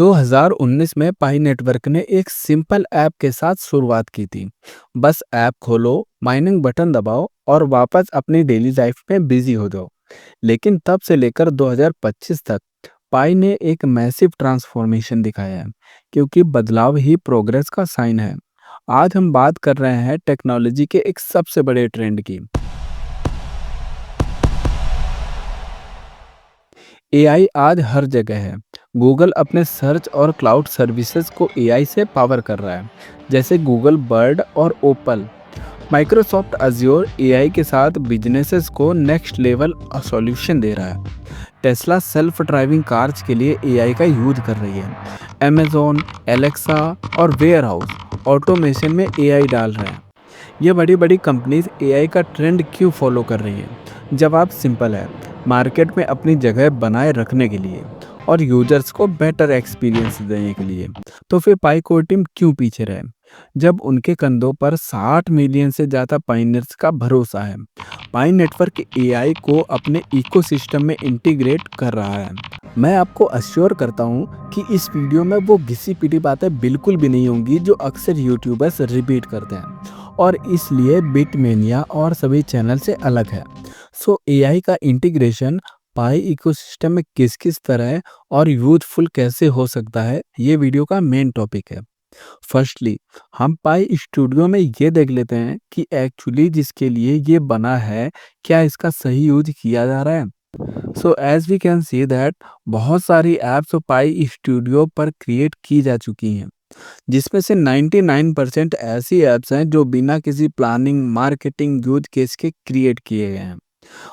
2019 में पाई नेटवर्क ने एक सिंपल ऐप के साथ शुरुआत की थी। बस ऐप खोलो, माइनिंग बटन दबाओ और वापस अपनी डेली लाइफ में बिजी हो जाओ। लेकिन तब से लेकर 2025 तक पाई ने एक मैसिव ट्रांसफॉर्मेशन दिखाया है, क्योंकि बदलाव ही प्रोग्रेस का साइन है। आज हम बात कर रहे हैं टेक्नोलॉजी के एक सबसे बड़े ट्रेंड की। एआई आज हर जगह है। गूगल अपने सर्च और क्लाउड सर्विसेज को एआई से पावर कर रहा है, जैसे गूगल बर्ड और ओपल। माइक्रोसॉफ्ट अज्योर एआई के साथ बिजनेसेस को नेक्स्ट लेवल सॉल्यूशन दे रहा है। टेस्ला सेल्फ ड्राइविंग कार्स के लिए एआई का यूज कर रही है। अमेजोन, एलेक्सा और वेयर हाउस ऑटोमेशन में एआई डाल रहे हैं। ये बड़ी बड़ी कंपनीज एआई का ट्रेंड क्यों फॉलो कर रही है? जवाब सिंपल है, मार्केट में अपनी जगह बनाए रखने के लिए और यूजर्स को बेटर एक्सपीरियंस देने के लिए। तो फिर पाई कोर टीम क्यों पीछे रहे, जब उनके कंधों पर 60 मिलियन से ज़्यादा पाइनियर्स का भरोसा है? पाई नेटवर्क एआई को अपने इकोसिस्टम में इंटीग्रेट कर रहा है। मैं आपको अश्योर करता हूँ कि इस वीडियो में वो घिसी पिटी बातें बिल्कुल भी नहीं होंगी जो अक्सर यूट्यूबर्स रिपीट करते हैं, और इसलिए बिटमेनिया और सभी चैनल से अलग है। सो एआई का इंटीग्रेशन पाई इकोसिस्टम में किस किस तरह और यूजफुल कैसे हो सकता है, ये वीडियो का मेन टॉपिक है। फर्स्टली, हम पाई स्टूडियो में ये देख लेते हैं कि एक्चुअली जिसके लिए ये बना है, क्या इसका सही यूज किया जा रहा है। So as we can see that बहुत सारी ऐप्स पाई स्टूडियो पर क्रिएट की जा चुकी हैं, जिसमें से 99% ऐसी ऐप्स हैं जो बिना किसी प्लानिंग, मार्केटिंग, यूज केस के क्रिएट किए गए हैं।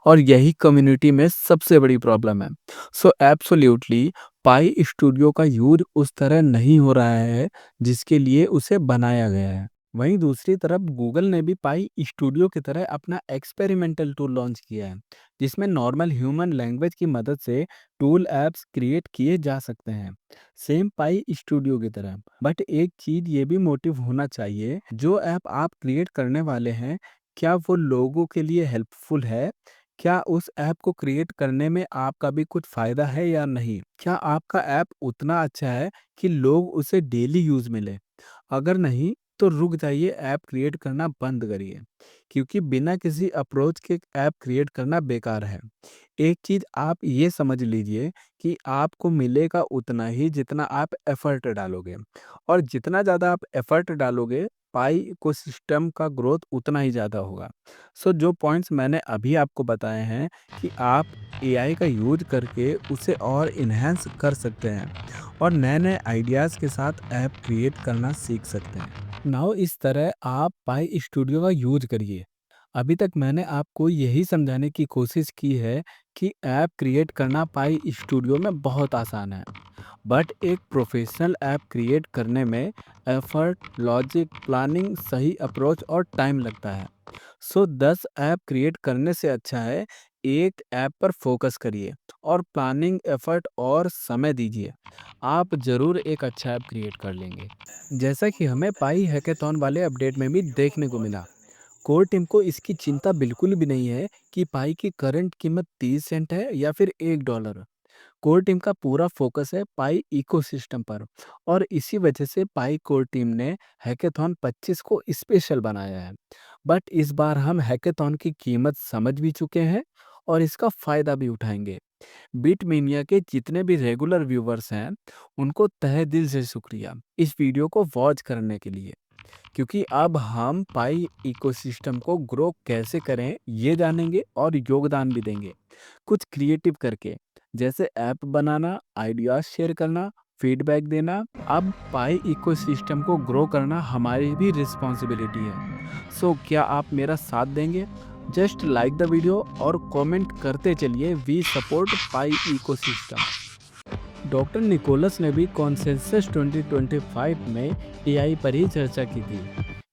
और यही कम्युनिटी में सबसे बड़ी प्रॉब्लम है। सो एब्सोल्युटली पाई स्टूडियो का यूज उस तरह नहीं हो रहा है जिसके लिए उसे बनाया गया है। वहीं दूसरी तरफ गूगल ने भी पाई स्टूडियो की तरह अपना एक्सपेरिमेंटल टूल लॉन्च किया है, जिसमें नॉर्मल ह्यूमन लैंग्वेज की मदद से टूल ऐप्स क्रिएट किए जा सकते हैं, सेम पाई स्टूडियो की तरह। बट एक चीज ये भी मोटिव होना चाहिए, जो ऐप आप क्रिएट करने वाले हैं, क्या वो लोगों के लिए हेल्पफुल है? क्या उस ऐप को क्रिएट करने में आपका भी कुछ फ़ायदा है या नहीं? क्या आपका ऐप उतना अच्छा है कि लोग उसे डेली यूज़ में लें? अगर नहीं, तो रुक जाइए, ऐप क्रिएट करना बंद करिए, क्योंकि बिना किसी अप्रोच के ऐप क्रिएट करना बेकार है। एक चीज़ आप ये समझ लीजिए कि आपको मिलेगा उतना ही जितना आप एफ़र्ट डालोगे, और जितना ज़्यादा आप एफ़र्ट डालोगे, पाई इकोसिस्टम का ग्रोथ उतना ही ज़्यादा होगा। सो जो पॉइंट्स मैंने अभी आपको बताए हैं कि आप एआई का यूज़ करके उसे और इन्हेंस कर सकते हैं और नए-नए आइडियाज़ के साथ ऐप क्रिएट करना सीख सकते हैं। नाउ इस तरह आप पाई स्टूडियो का यूज़ करिए। अभी तक मैंने आपको यही समझाने की कोशिश की है कि ऐप क्रिएट करना पाई स्टूडियो में बहुत आसान है। बट एक प्रोफेशनल ऐप क्रिएट करने में एफर्ट, लॉजिक, प्लानिंग, सही अप्रोच और टाइम लगता है। सो 10 ऐप क्रिएट करने से अच्छा है एक ऐप पर फोकस करिए और प्लानिंग, एफर्ट और समय दीजिए। आप ज़रूर एक अच्छा ऐप क्रिएट कर लेंगे। जैसा कि हमें पाई हैकेथॉन वाले अपडेट में भी देखने को मिला, कोर टीम को इसकी चिंता बिल्कुल भी नहीं है कि पाई की करंट कीमत 30 सेंट है या फिर $1। कोर टीम का पूरा फोकस है पाई इकोसिस्टम पर, और इसी वजह से पाई कोर टीम ने हैकेथॉन 25 को स्पेशल बनाया है। बट इस बार हम हैकेथॉन की कीमत समझ भी चुके हैं और इसका फायदा भी उठाएंगे। बिटमेनिया के जितने भी रेगुलर व्यूवर्स हैं, उनको तहे दिल से शुक्रिया इस वीडियो को वॉच करने के लिए, क्योंकि अब हम पाई इकोसिस्टम को ग्रो कैसे करें ये जानेंगे और योगदान भी देंगे, कुछ क्रिएटिव करके, जैसे ऐप बनाना, आइडियाज शेयर करना, फीडबैक देना। अब पाई इकोसिस्टम को ग्रो करना हमारी भी रिस्पॉन्सिबिलिटी है। सो क्या आप मेरा साथ देंगे? जस्ट लाइक द वीडियो और कमेंट करते चलिए, we support Pi ecosystem. Doctor Nicolas ने भी कॉन्सेंसस 2025 में एआई पर ही चर्चा की थी,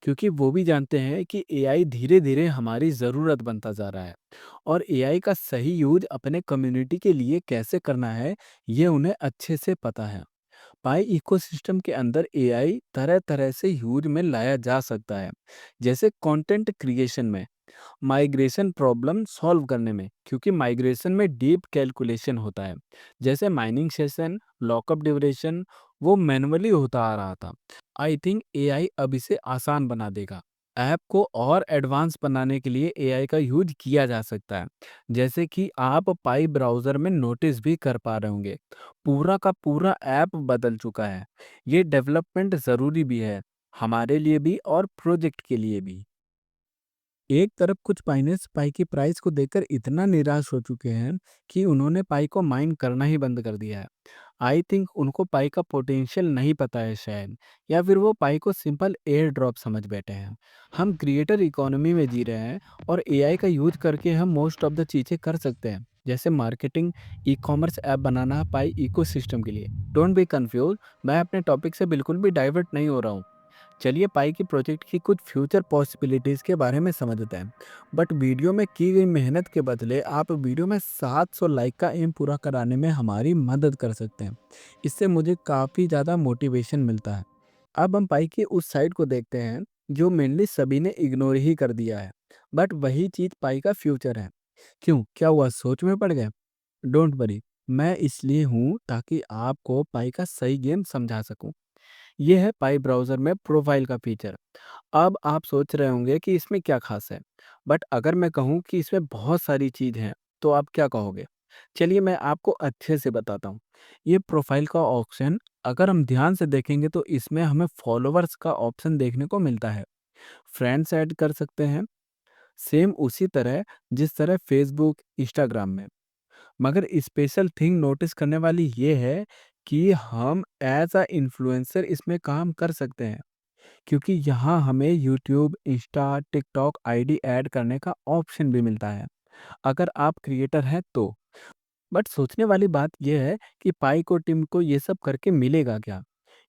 क्योंकि वो भी जानते हैं कि एआई धीरे धीरे हमारी ज़रूरत बनता जा रहा है, और एआई का सही यूज अपने कम्युनिटी के लिए कैसे करना है, ये उन्हें अच्छे से पता है। पाई इकोसिस्टम के अंदर एआई तरह तरह से यूज में लाया जा सकता है, जैसे कंटेंट क्रिएशन में माइग्रेशन प्रॉब्लम सॉल्व करने में, क्योंकि माइग्रेशन में डीप कैलकुलेशन होता है। जैसे माइनिंग सेशन, लॉकअप ड्यूरेशन, वो मैनुअली होता आ रहा था। आई थिंक एआई अब इसे आसान बना देगा। ऐप को और एडवांस बनाने के लिए एआई का यूज किया जा सकता है। जैसे कि आप पाई ब्राउज़र में नोटिस भी कर पा रहे होंगे। पूरा का पूरा ऐप बदल चुका है। ये डेवलपमेंट ज़रूरी भी है, हमारे लिए भी और प्रोजेक्ट के लिए भी। एक तरफ कुछ माइनर्स पाई की प्राइस को देखकर इतना निराश हो चुके हैं कि उन्होंने पाई को माइन करना ही बंद कर दिया है। आई थिंक उनको पाई का पोटेंशियल नहीं पता है शायद, या फिर वो पाई को सिंपल एयर ड्रॉप समझ बैठे हैं। हम क्रिएटर इकोनॉमी में जी रहे हैं और एआई का यूज करके हम मोस्ट ऑफ द चीज़ें कर सकते हैं, जैसे मार्केटिंग, ई कॉमर्स ऐप बनाना पाई इकोसिस्टम के लिए। डोंट बी कंफ्यूज, मैं अपने टॉपिक से बिल्कुल भी डाइवर्ट नहीं हो रहा हूँ। चलिए पाई की प्रोजेक्ट की कुछ फ्यूचर पॉसिबिलिटीज़ के बारे में समझते हैं। बट वीडियो में की गई मेहनत के बदले आप वीडियो में 700 लाइक का एम पूरा कराने में हमारी मदद कर सकते हैं। इससे मुझे काफ़ी ज़्यादा मोटिवेशन मिलता है। अब हम पाई की उस साइड को देखते हैं जो मेनली सभी ने इग्नोर ही कर दिया है। बट वही चीज़ पाई का फ्यूचर है। क्यों, क्या हुआ, सोच में पड़ गए? डोंट वरी, मैं इसलिए हूँ ताकि आपको पाई का सही गेम समझा सकूँ। ये है पाई ब्राउज़र में प्रोफाइल का फीचर। अब आप सोच रहे होंगे कि इसमें क्या खास है? बट अगर मैं कहूँ कि इसमें बहुत सारी चीज़ हैं, तो आप क्या कहोगे? चलिए मैं आपको अच्छे से बताता हूँ। ये प्रोफाइल का ऑप्शन, अगर हम ध्यान से देखेंगे तो इसमें हमें फॉलोवर्स का ऑप्शन देखने को मिलता है। फ्रेंड्स ऐड कर सकते हैं, सेम उसी तरह जिस तरह फेसबुक, इंस्टाग्राम में। मगर स्पेशल थिंग नोटिस करने वाली ये है कि हम एज़ अ इन्फ्लुएंसर इसमें काम कर सकते हैं। क्योंकि यहाँ हमें YouTube, Insta, TikTok ID add करने का ऑप्शन भी मिलता है, अगर आप क्रिएटर हैं तो। बट सोचने वाली बात यह है कि पाई को टीम को ये सब करके मिलेगा क्या?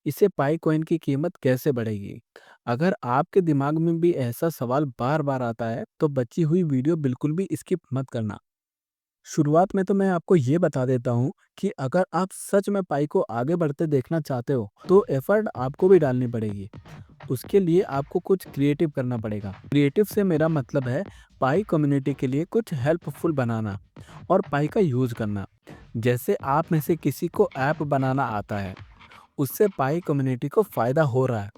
इससे पाई कॉइन की कीमत कैसे बढ़ेगी? अगर आपके दिमाग में भी ऐसा सवाल बार-बार आता है, तो बची हुई वीडियो बिल्कुल भी स्किप मत करना। शुरुआत में तो मैं आपको ये बता देता हूँ कि अगर आप सच में पाई को आगे बढ़ते देखना चाहते हो, तो एफर्ट आपको भी डालनी पड़ेगी। उसके लिए आपको कुछ क्रिएटिव करना पड़ेगा। क्रिएटिव से मेरा मतलब है पाई कम्युनिटी के लिए कुछ हेल्पफुल बनाना और पाई का यूज़ करना। जैसे आप में से किसी को ऐप बनाना आता है, उससे पाई कम्युनिटी को फ़ायदा हो रहा है,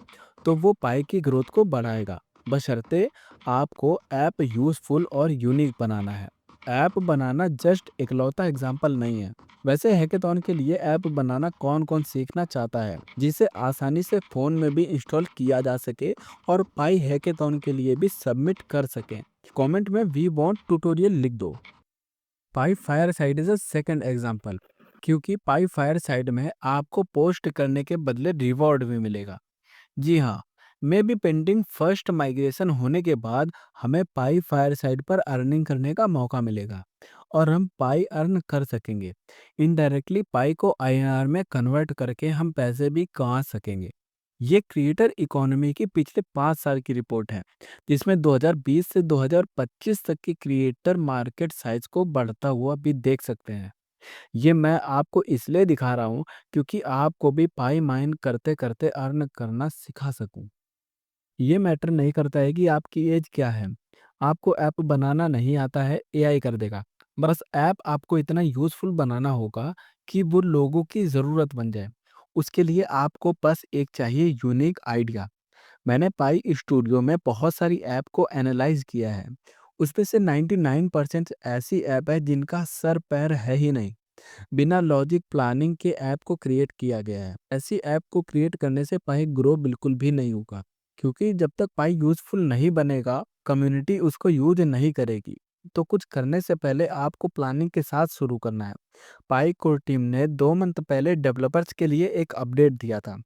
तो वो पाई की ग्रोथ को बढ़ाएगा। बशर्ते आपको ऐप यूज़फुल और यूनिक बनाना है। ऐप बनाना जस्ट इकलौता एग्जाम्पल नहीं है। वैसे हैकेथॉन के लिए ऐप बनाना कौन-कौन सीखना चाहता है, जिसे आसानी से फ़ोन में भी इंस्टॉल किया जा सके और पाई हैकेथॉन के लिए भी सबमिट कर सकें? कमेंट में वी वांट ट्यूटोरियल लिख दो। Pi fireside is a second example, क्योंकि पाई फायरसाइड में आपको पोस्ट करने के बदले रिवॉर्ड भी मिलेगा। जी हाँ, may be pending first migration होने के बाद हमें पाई फायरसाइड पर अर्निंग करने का मौका मिलेगा और हम पाई अर्न कर सकेंगे। इनडायरेक्टली पाई को आईएनआर में कन्वर्ट करके हम पैसे भी कमा सकेंगे। ये क्रिएटर इकोनॉमी की पिछले 5 साल की रिपोर्ट है, जिसमें 2020 से 2025 तक की क्रिएटर मार्केट साइज को बढ़ता हुआ भी देख सकते हैं। ये मैं आपको इसलिए दिखा रहा हूँ क्योंकि आपको भी पाई माइन करते करते अर्न करना सिखा सकूं। ये मैटर नहीं करता है कि आपकी एज क्या है। आपको ऐप बनाना नहीं आता है, एआई कर देगा। बस ऐप आपको इतना यूज़फुल बनाना होगा कि वो लोगों की ज़रूरत बन जाए। उसके लिए आपको बस एक चाहिए यूनिक आइडिया। मैंने पाई स्टूडियो में बहुत सारी ऐप को एनालाइज़ किया है। उसमें से 99% ऐसी ऐप है जिनका सर पैर है ही नहीं। बिना लॉजिक प्लानिंग के ऐप को क्रिएट किया गया है। ऐसी ऐप को क्रिएट करने से पाई ग्रो बिल्कुल भी नहीं होगा, क्योंकि जब तक पाई यूजफुल नहीं बनेगा, कम्युनिटी उसको यूज नहीं करेगी। तो कुछ करने से पहले आपको प्लानिंग के साथ शुरू करना है। पाई कोर टीम ने 2 मंथ पहले डेवलपर्स के लिए एक अपडेट दिया था,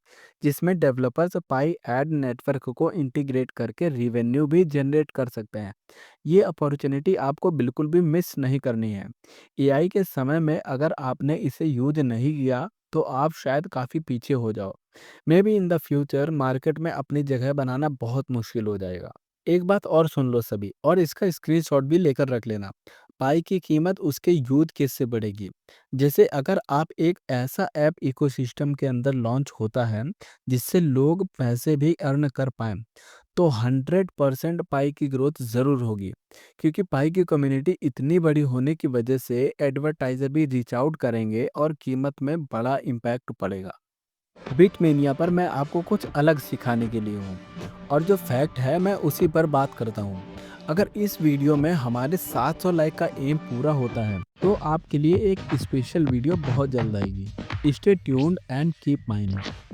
जिसमें डेवलपर्स पाई एड नेटवर्क को इंटीग्रेट करके रिवेन्यू भी जनरेट कर सकते हैं। ये अपॉर्चुनिटी आपको बिल्कुल भी मिस नहीं करनी है। एआई के समय में अगर आपने इसे यूज नहीं किया, तो आप शायद काफ़ी पीछे हो जाओ। May be in the future market में अपनी जगह बनाना बहुत मुश्किल हो जाएगा। एक बात और सुन लो सभी, और इसका स्क्रीनशॉट भी लेकर रख लेना। पाई की कीमत उसके यूज केस से बढ़ेगी। जैसे अगर आप एक ऐसा ऐप इकोसिस्टम के अंदर लॉन्च होता है जिससे लोग पैसे भी अर्न कर पाएं, तो 100% पाई की ग्रोथ ज़रूर होगी, क्योंकि पाई की कम्युनिटी इतनी बड़ी होने की वजह से एडवर्टाइज़र भी रीच आउट करेंगे और कीमत में बड़ा इम्पैक्ट पड़ेगा। बिटमेनिया पर मैं आपको कुछ अलग सिखाने के लिए हूँ और जो फैक्ट है मैं उसी पर बात करता हूँ। अगर इस वीडियो में हमारे 700 लाइक का एम पूरा होता है तो आपके लिए एक स्पेशल वीडियो बहुत जल्द आएगी। Stay tuned and keep mining.